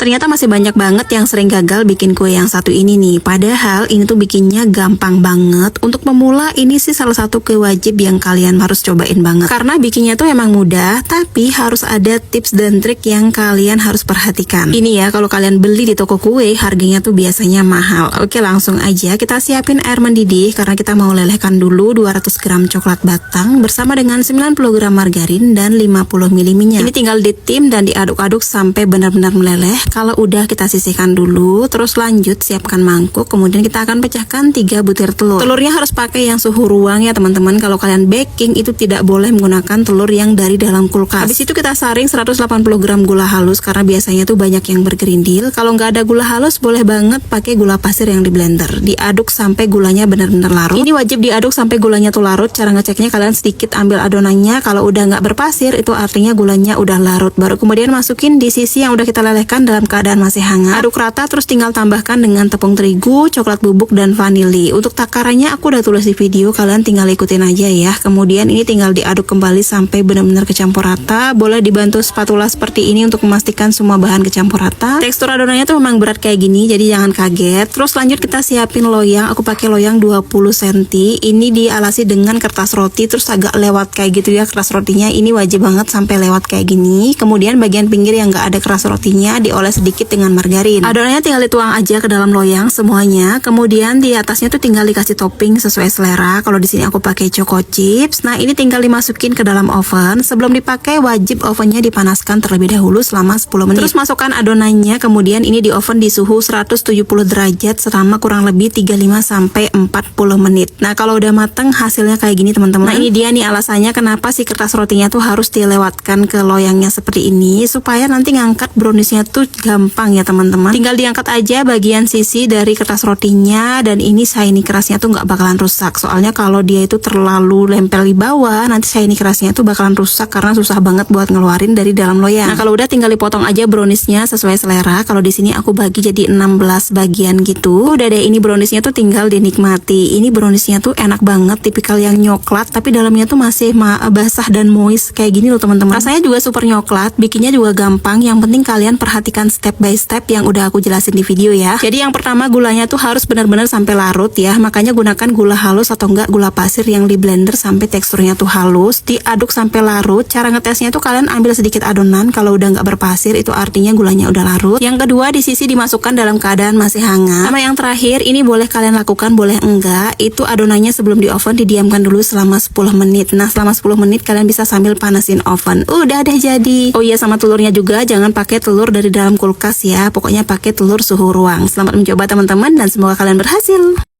ternyata masih banyak banget yang sering gagal bikin kue yang satu ini nih. Padahal ini tuh bikinnya gampang banget. Untuk pemula ini sih salah satu kue wajib yang kalian harus cobain banget. Karena bikinnya tuh emang mudah, tapi harus ada tips dan trik yang kalian harus perhatikan. Ini ya, kalau kalian beli di toko kue, harganya tuh biasanya mahal. Oke, langsung aja kita siapin air mendidih karena kita mau lelehkan dulu 200 gram coklat batang bersama dengan 90 gram margarin dan 50 ml minyak. Ini tinggal ditim dan diaduk-aduk sampai benar-benar meleleh. Kalau udah kita sisihkan dulu, terus lanjut siapkan mangkuk, kemudian kita akan pecahkan 3 butir telur. Telurnya harus pakai yang suhu ruang ya teman-teman. Kalau kalian baking itu tidak boleh menggunakan telur yang dari dalam kulkas. Habis itu kita saring 180 gram gula halus karena biasanya tuh banyak yang bergerindil. Kalau nggak ada gula halus boleh banget pakai gula pasir yang di blender. Diaduk sampai gulanya benar-benar larut. Ini wajib diaduk sampai gulanya tuh larut. Cara ngeceknya kalian sedikit ambil adonannya. Kalau udah nggak berpasir itu artinya gulanya udah larut. Baru kemudian masukin di sisi yang udah kita lelehkan dalam keadaan masih hangat. Aduk rata, terus tinggal tambahkan dengan tepung terigu, coklat bubuk, dan vanili. Untuk takarannya aku udah tulis di video, kalian tinggal ikutin aja ya. Kemudian ini tinggal diaduk kembali sampai benar-benar kecampur rata. Boleh dibantu spatula seperti ini untuk memastikan semua bahan kecampur rata. Tekstur adonannya tuh memang berat kayak gini, jadi jangan kaget. Terus lanjut kita siapin loyang. Aku pakai loyang 20 cm. Ini dialasi dengan kertas roti, terus agak lewat kayak gitu ya kertas rotinya. Ini wajib banget sampai lewat kayak gini. Kemudian bagian pinggir yang nggak ada keras rotinya dioles sedikit dengan margarin. Adonannya tinggal dituang aja ke dalam loyang semuanya. Kemudian di atasnya tuh tinggal dikasih topping sesuai selera. Kalau di sini aku pakai choco chips. Nah, ini tinggal dimasukin ke dalam oven. Sebelum dipakai wajib ovennya dipanaskan terlebih dahulu selama 10 menit. Terus masukkan adonannya. Kemudian ini di oven di suhu 170 derajat selama kurang lebih 35 sampai 40 menit. Nah, kalau udah mateng hasilnya kayak gini teman-teman. Nah, ini dia nih alasannya kenapa si kertas rotinya tuh harus dilewatkan ke loyangnya seperti ini, supaya nanti ngangkat browniesnya tuh gampang ya teman-teman. Tinggal diangkat aja bagian sisi dari kertas rotinya, dan ini shiny kerasnya tuh nggak bakalan rusak. Soalnya kalau dia itu terlalu lempel di bawah, nanti shiny kerasnya tuh bakalan rusak karena susah banget buat ngeluarin dari dalam loyang. Nah, kalau udah tinggal dipotong aja browniesnya sesuai selera. Kalau di sini aku bagi jadi 16 bagian gitu. Udah deh, ini browniesnya tuh tinggal dinikmati. Ini browniesnya tuh enak banget, tipikal yang nyoklat tapi dalamnya tuh masih basah dan moist kayak gini loh teman-teman. Rasanya juga super nyoklat, bikinnya juga gampang. Yang penting kalian perhatikan step by step yang udah aku jelasin di video ya. Jadi yang pertama gulanya tuh harus benar-benar sampai larut ya. Makanya gunakan gula halus atau enggak gula pasir yang di blender sampai teksturnya tuh halus. Diaduk sampai larut. Cara ngetesnya tuh kalian ambil sedikit adonan. Kalau udah nggak berpasir itu artinya gulanya udah larut. Yang kedua di sisi dimasukkan dalam keadaan masih hangat. Sama yang terakhir ini boleh kalian lakukan boleh enggak. Itu adonannya sebelum di oven didiamkan dulu selama 10 menit. Nah, selama 10 menit kalian bisa sambil panasin oven. Udah deh jadi. Oh iya, sama telurnya juga jangan pakai telur dari dalam kulkas ya. Pokoknya pakai telur suhu ruang. Selamat mencoba teman-teman dan semoga kalian berhasil.